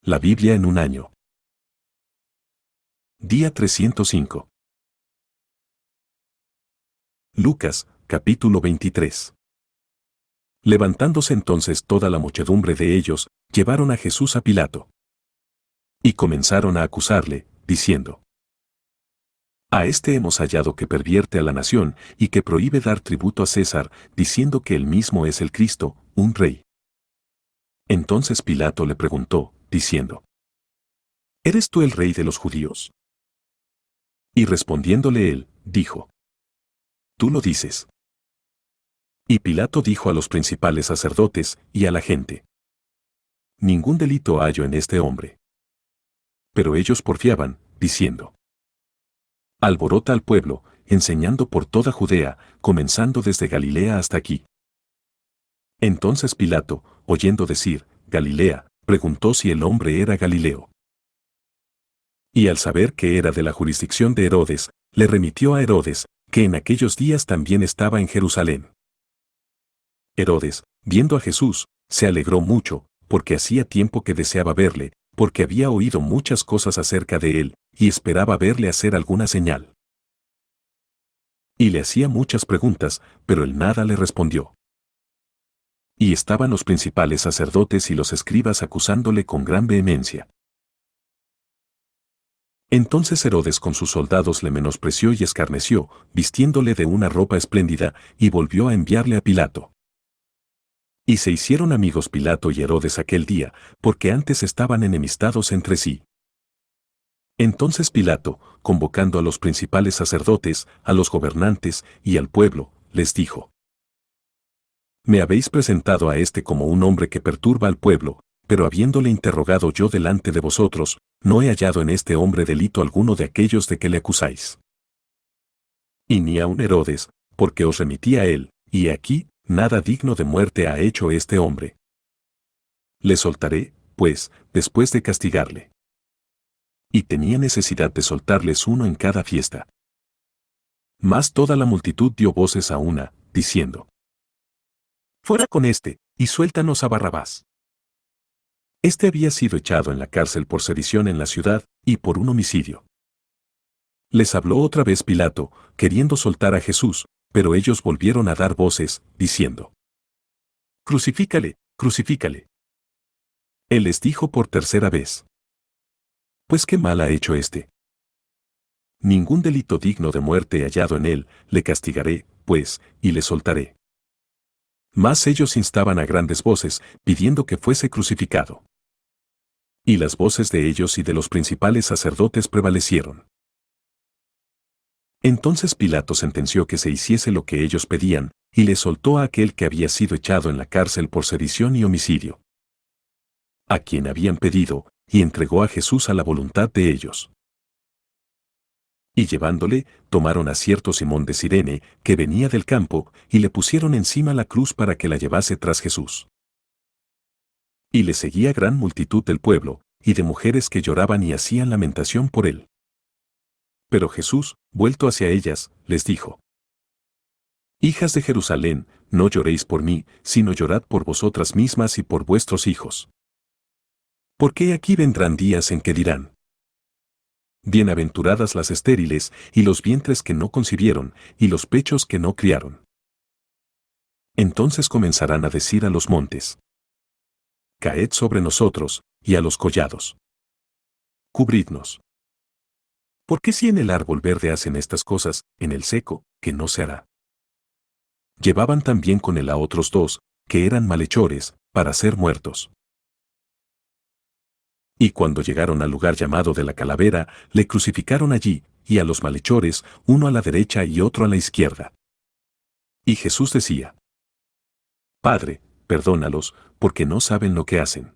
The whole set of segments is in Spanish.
La Biblia en un año. Día 305. Lucas, capítulo 23. Levantándose entonces toda la muchedumbre de ellos, llevaron a Jesús a Pilato. Y comenzaron a acusarle, diciendo: A este hemos hallado que pervierte a la nación y que prohíbe dar tributo a César, diciendo que él mismo es el Cristo, un rey. Entonces Pilato le preguntó, diciendo: ¿Eres tú el rey de los judíos? Y respondiéndole él, dijo: Tú lo dices. Y Pilato dijo a los principales sacerdotes y a la gente: Ningún delito hallo en este hombre. Pero ellos porfiaban, diciendo: Alborota al pueblo, enseñando por toda Judea, comenzando desde Galilea hasta aquí. Entonces Pilato, oyendo decir Galilea, preguntó si el hombre era Galileo. Y al saber que era de la jurisdicción de Herodes, le remitió a Herodes, que en aquellos días también estaba en Jerusalén. Herodes, viendo a Jesús, se alegró mucho, porque hacía tiempo que deseaba verle, porque había oído muchas cosas acerca de él, y esperaba verle hacer alguna señal. Y le hacía muchas preguntas, pero él nada le respondió. Y estaban los principales sacerdotes y los escribas acusándole con gran vehemencia. Entonces Herodes con sus soldados le menospreció y escarneció, vistiéndole de una ropa espléndida, y volvió a enviarle a Pilato. Y se hicieron amigos Pilato y Herodes aquel día, porque antes estaban enemistados entre sí. Entonces Pilato, convocando a los principales sacerdotes, a los gobernantes y al pueblo, les dijo: Me habéis presentado a este como un hombre que perturba al pueblo, pero habiéndole interrogado yo delante de vosotros, no he hallado en este hombre delito alguno de aquellos de que le acusáis. Y ni aun Herodes, porque os remití a él, y aquí, nada digno de muerte ha hecho este hombre. Le soltaré, pues, después de castigarle. Y tenía necesidad de soltarles uno en cada fiesta. Mas toda la multitud dio voces a una, diciendo: Fuera con este, y suéltanos a Barrabás. Este había sido echado en la cárcel por sedición en la ciudad, y por un homicidio. Les habló otra vez Pilato, queriendo soltar a Jesús, pero ellos volvieron a dar voces, diciendo: Crucifícale, crucifícale. Él les dijo por tercera vez: Pues qué mal ha hecho este. Ningún delito digno de muerte he hallado en él, le castigaré, pues, y le soltaré. Mas ellos instaban a grandes voces, pidiendo que fuese crucificado. Y las voces de ellos y de los principales sacerdotes prevalecieron. Entonces Pilato sentenció que se hiciese lo que ellos pedían, y le soltó a aquel que había sido echado en la cárcel por sedición y homicidio, a quien habían pedido, y entregó a Jesús a la voluntad de ellos. Y llevándole, tomaron a cierto Simón de Cirene, que venía del campo, y le pusieron encima la cruz para que la llevase tras Jesús. Y le seguía gran multitud del pueblo, y de mujeres que lloraban y hacían lamentación por él. Pero Jesús, vuelto hacia ellas, les dijo: Hijas de Jerusalén, no lloréis por mí, sino llorad por vosotras mismas y por vuestros hijos. Porque aquí vendrán días en que dirán: Bienaventuradas las estériles, y los vientres que no concibieron, y los pechos que no criaron. Entonces comenzarán a decir a los montes: Caed sobre nosotros, y a los collados: Cubridnos. Porque si en el árbol verde hacen estas cosas, en el seco, ¿qué no se hará? Llevaban también con él a otros dos, que eran malhechores, para ser muertos. Y cuando llegaron al lugar llamado de la Calavera, le crucificaron allí, y a los malhechores, uno a la derecha y otro a la izquierda. Y Jesús decía: Padre, perdónalos, porque no saben lo que hacen.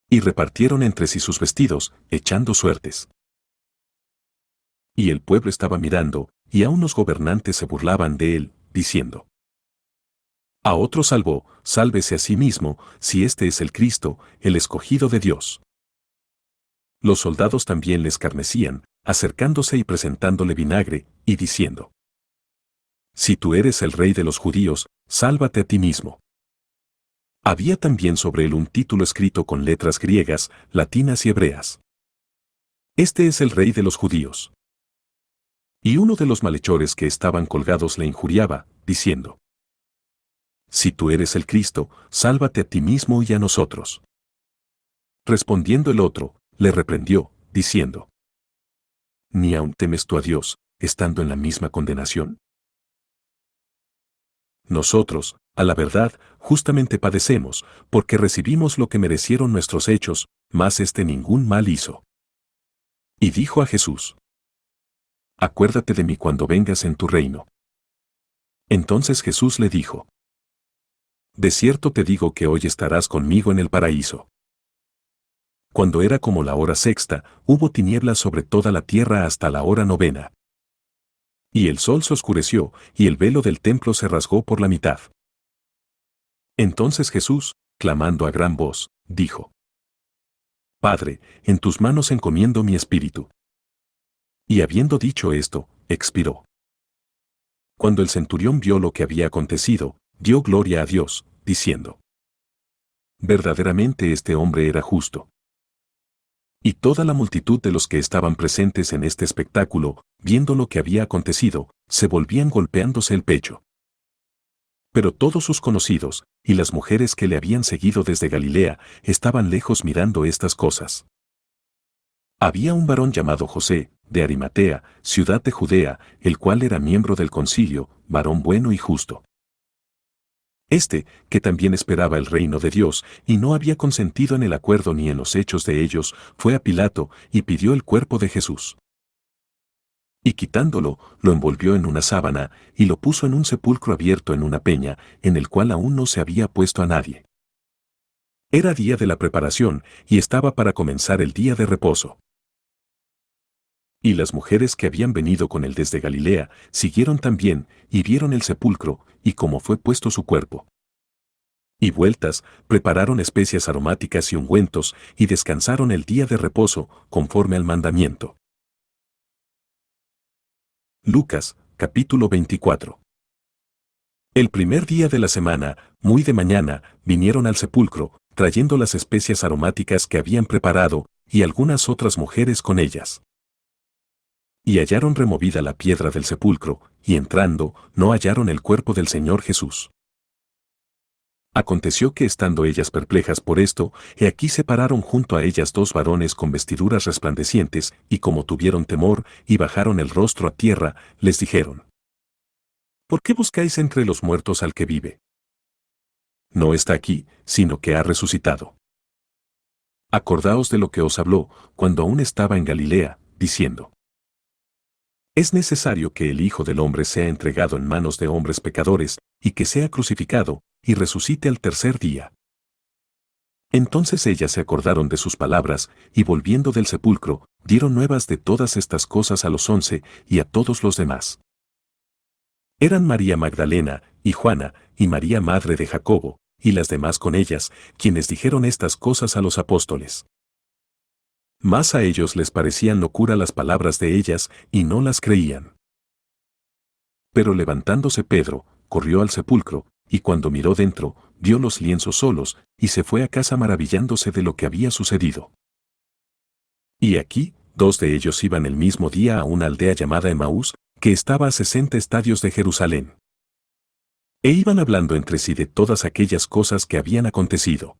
Y repartieron entre sí sus vestidos, echando suertes. Y el pueblo estaba mirando, y aun los gobernantes se burlaban de él, diciendo: A otro salvó, sálvese a sí mismo, si este es el Cristo, el escogido de Dios. Los soldados también le escarnecían, acercándose y presentándole vinagre, y diciendo: Si tú eres el rey de los judíos, sálvate a ti mismo. Había también sobre él un título escrito con letras griegas, latinas y hebreas. Este es el Rey de los judíos. Y uno de los malhechores que estaban colgados le injuriaba, diciendo: Si tú eres el Cristo, sálvate a ti mismo y a nosotros. Respondiendo el otro, le reprendió, diciendo: ¿Ni aun temes tú a Dios, estando en la misma condenación? Nosotros, a la verdad, justamente padecemos, porque recibimos lo que merecieron nuestros hechos, mas éste ningún mal hizo. Y dijo a Jesús: Acuérdate de mí cuando vengas en tu reino. Entonces Jesús le dijo: De cierto te digo que hoy estarás conmigo en el paraíso. Cuando era como la hora sexta, hubo tinieblas sobre toda la tierra hasta la hora novena. Y el sol se oscureció, y el velo del templo se rasgó por la mitad. Entonces Jesús, clamando a gran voz, dijo: Padre, en tus manos encomiendo mi espíritu. Y habiendo dicho esto, expiró. Cuando el centurión vio lo que había acontecido, dio gloria a Dios, diciendo: Verdaderamente este hombre era justo. Y toda la multitud de los que estaban presentes en este espectáculo, viendo lo que había acontecido, se volvían golpeándose el pecho. Pero todos sus conocidos, y las mujeres que le habían seguido desde Galilea, estaban lejos mirando estas cosas. Había un varón llamado José, de Arimatea, ciudad de Judea, el cual era miembro del concilio, varón bueno y justo. Este, que también esperaba el reino de Dios, y no había consentido en el acuerdo ni en los hechos de ellos, fue a Pilato, y pidió el cuerpo de Jesús. Y quitándolo, lo envolvió en una sábana, y lo puso en un sepulcro abierto en una peña, en el cual aún no se había puesto a nadie. Era día de la preparación, y estaba para comenzar el día de reposo. Y las mujeres que habían venido con él desde Galilea, siguieron también, y vieron el sepulcro, y cómo fue puesto su cuerpo. Y vueltas, prepararon especias aromáticas y ungüentos, y descansaron el día de reposo, conforme al mandamiento. Lucas, capítulo 24. El primer día de la semana, muy de mañana, vinieron al sepulcro, trayendo las especias aromáticas que habían preparado, y algunas otras mujeres con ellas. Y hallaron removida la piedra del sepulcro, y entrando, no hallaron el cuerpo del Señor Jesús. Aconteció que estando ellas perplejas por esto, he aquí se pararon junto a ellas dos varones con vestiduras resplandecientes, y como tuvieron temor, y bajaron el rostro a tierra, les dijeron: ¿Por qué buscáis entre los muertos al que vive? No está aquí, sino que ha resucitado. Acordaos de lo que os habló, cuando aún estaba en Galilea, diciendo: Es necesario que el Hijo del Hombre sea entregado en manos de hombres pecadores, y que sea crucificado, y resucite al tercer día. Entonces ellas se acordaron de sus palabras, y volviendo del sepulcro, dieron nuevas de todas estas cosas a los 11, y a todos los demás. Eran María Magdalena, y Juana, y María madre de Jacobo, y las demás con ellas, quienes dijeron estas cosas a los apóstoles. Mas a ellos les parecían locura las palabras de ellas, y no las creían. Pero levantándose Pedro, corrió al sepulcro, y cuando miró dentro, vio los lienzos solos, y se fue a casa maravillándose de lo que había sucedido. Y aquí, dos de ellos iban el mismo día a una aldea llamada Emaús, que estaba a 60 estadios de Jerusalén. E iban hablando entre sí de todas aquellas cosas que habían acontecido.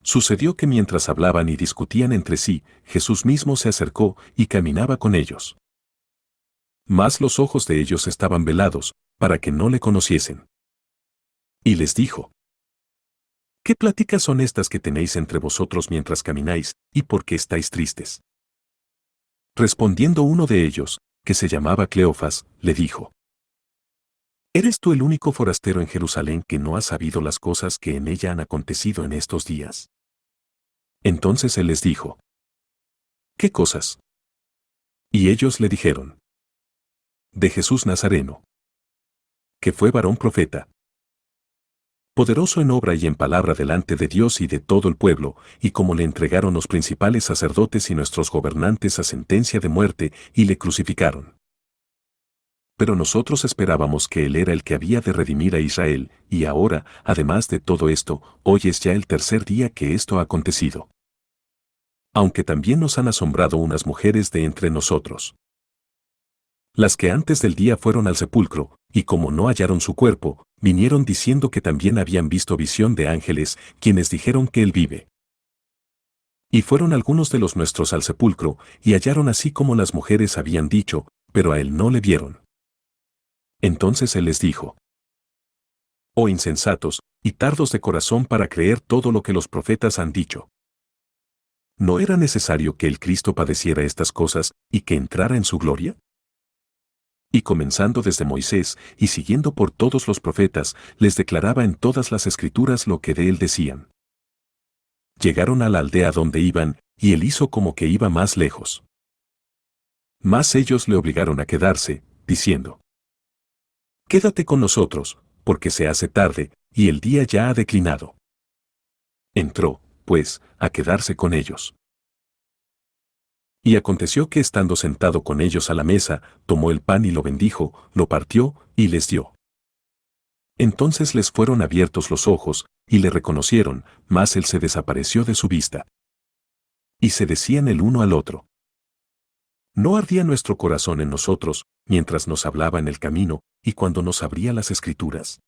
Sucedió que mientras hablaban y discutían entre sí, Jesús mismo se acercó y caminaba con ellos. Mas los ojos de ellos estaban velados, para que no le conociesen. Y les dijo: ¿Qué pláticas son estas que tenéis entre vosotros mientras camináis, y por qué estáis tristes? Respondiendo uno de ellos, que se llamaba Cleofas, le dijo: ¿Eres tú el único forastero en Jerusalén que no ha sabido las cosas que en ella han acontecido en estos días? Entonces él les dijo: ¿Qué cosas? Y ellos le dijeron: De Jesús Nazareno, que fue varón profeta, poderoso en obra y en palabra delante de Dios y de todo el pueblo, y como le entregaron los principales sacerdotes y nuestros gobernantes a sentencia de muerte, y le crucificaron. Pero nosotros esperábamos que Él era el que había de redimir a Israel, y ahora, además de todo esto, hoy es ya el tercer día que esto ha acontecido. Aunque también nos han asombrado unas mujeres de entre nosotros, las que antes del día fueron al sepulcro, y como no hallaron su cuerpo, vinieron diciendo que también habían visto visión de ángeles, quienes dijeron que Él vive. Y fueron algunos de los nuestros al sepulcro, y hallaron así como las mujeres habían dicho, pero a Él no le vieron. Entonces Él les dijo: Oh insensatos, y tardos de corazón para creer todo lo que los profetas han dicho. ¿No era necesario que el Cristo padeciera estas cosas, y que entrara en su gloria? Y comenzando desde Moisés, y siguiendo por todos los profetas, les declaraba en todas las escrituras lo que de él decían. Llegaron a la aldea donde iban, y él hizo como que iba más lejos. Mas ellos le obligaron a quedarse, diciendo: Quédate con nosotros, porque se hace tarde, y el día ya ha declinado. Entró, pues, a quedarse con ellos. Y aconteció que estando sentado con ellos a la mesa, tomó el pan y lo bendijo, lo partió, y les dio. Entonces les fueron abiertos los ojos, y le reconocieron, mas él se desapareció de su vista. Y se decían el uno al otro: ¿No ardía nuestro corazón en nosotros, mientras nos hablaba en el camino, y cuando nos abría las Escrituras?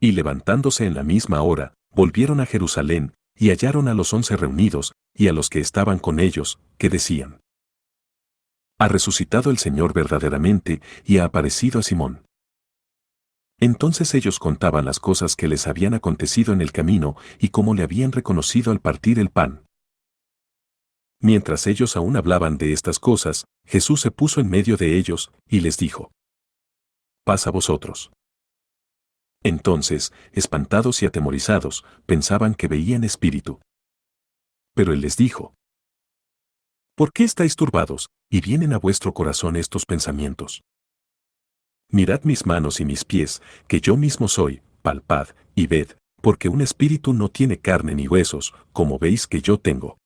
Y levantándose en la misma hora, volvieron a Jerusalén, y hallaron a los 11 reunidos, y a los que estaban con ellos, que decían: Ha resucitado el Señor verdaderamente, y ha aparecido a Simón. Entonces ellos contaban las cosas que les habían acontecido en el camino, y cómo le habían reconocido al partir el pan. Mientras ellos aún hablaban de estas cosas, Jesús se puso en medio de ellos, y les dijo: Paz a vosotros. Entonces, espantados y atemorizados, pensaban que veían espíritu. Pero él les dijo: ¿Por qué estáis turbados, y vienen a vuestro corazón estos pensamientos? Mirad mis manos y mis pies, que yo mismo soy, palpad, y ved, porque un espíritu no tiene carne ni huesos, como veis que yo tengo.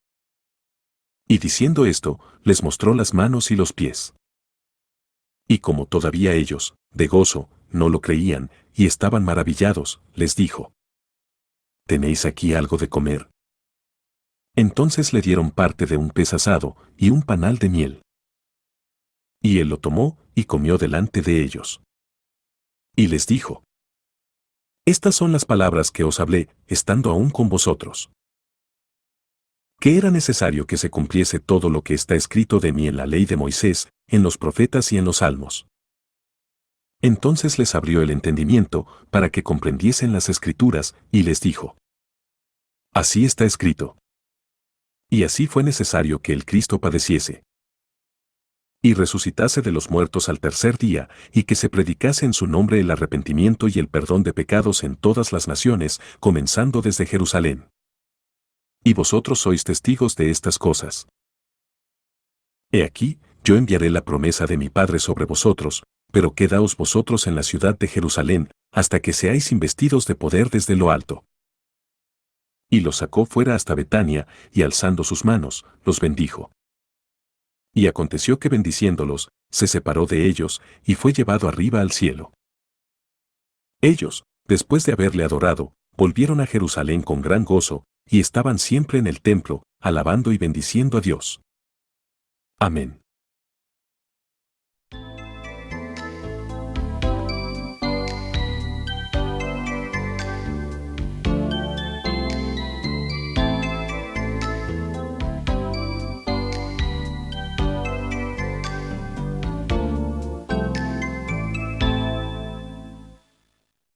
Y diciendo esto, les mostró las manos y los pies. Y como todavía ellos, de gozo, no lo creían, y estaban maravillados, les dijo: ¿Tenéis aquí algo de comer? Entonces le dieron parte de un pez asado, y un panal de miel. Y él lo tomó, y comió delante de ellos. Y les dijo: Estas son las palabras que os hablé, estando aún con vosotros. Que era necesario que se cumpliese todo lo que está escrito de mí en la ley de Moisés, en los profetas y en los salmos. Entonces les abrió el entendimiento, para que comprendiesen las escrituras, y les dijo: Así está escrito. Y así fue necesario que el Cristo padeciese, y resucitase de los muertos al tercer día, y que se predicase en su nombre el arrepentimiento y el perdón de pecados en todas las naciones, comenzando desde Jerusalén. Y vosotros sois testigos de estas cosas. He aquí, yo enviaré la promesa de mi Padre sobre vosotros, pero quedaos vosotros en la ciudad de Jerusalén, hasta que seáis investidos de poder desde lo alto. Y los sacó fuera hasta Betania, y alzando sus manos, los bendijo. Y aconteció que bendiciéndolos, se separó de ellos, y fue llevado arriba al cielo. Ellos, después de haberle adorado, volvieron a Jerusalén con gran gozo, y estaban siempre en el templo, alabando y bendiciendo a Dios. Amén.